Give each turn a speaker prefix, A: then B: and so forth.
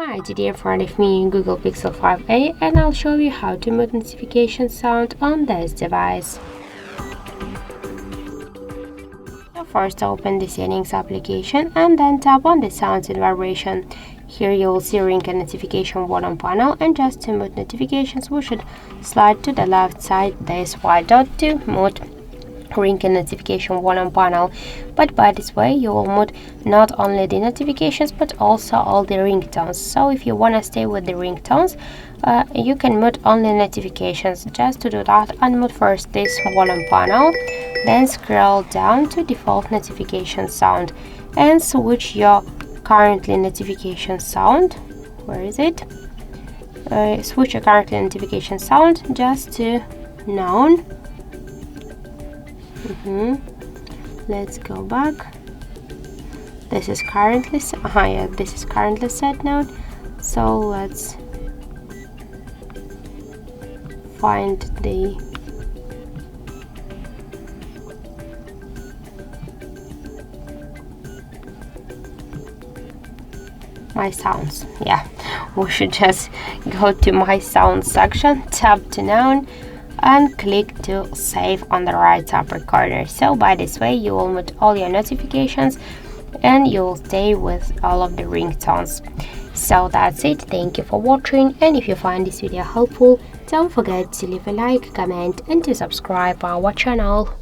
A: Hi, today in front of me Google Pixel 5a, and I'll show you how to mute notification sound on this device. So first open the settings application and then tap on the sounds and vibration. Here you will see ring and notification bottom panel, and just to mute notifications we should slide to the left side this white dot to mute ring and notification bottom panel. But by this way you will mute not only the notifications but also all the ringtones. So if you want to stay with the ringtones, you can mute only notifications. Just to do that, unmute first this bottom panel, then scroll down to default notification sound and switch your currently notification sound. Where is it? Switch your currently notification sound just to none. Let's go back. This is currently this is currently set now. So let's find my sounds. Yeah, we should just go to my sounds section, tap to none, and click to save on the right upper corner. So by this way you will mute all your notifications and you will stay with all of the ringtones. So that's it. Thank you for watching, and if you find this video helpful, don't forget to leave a like, comment and to subscribe our channel.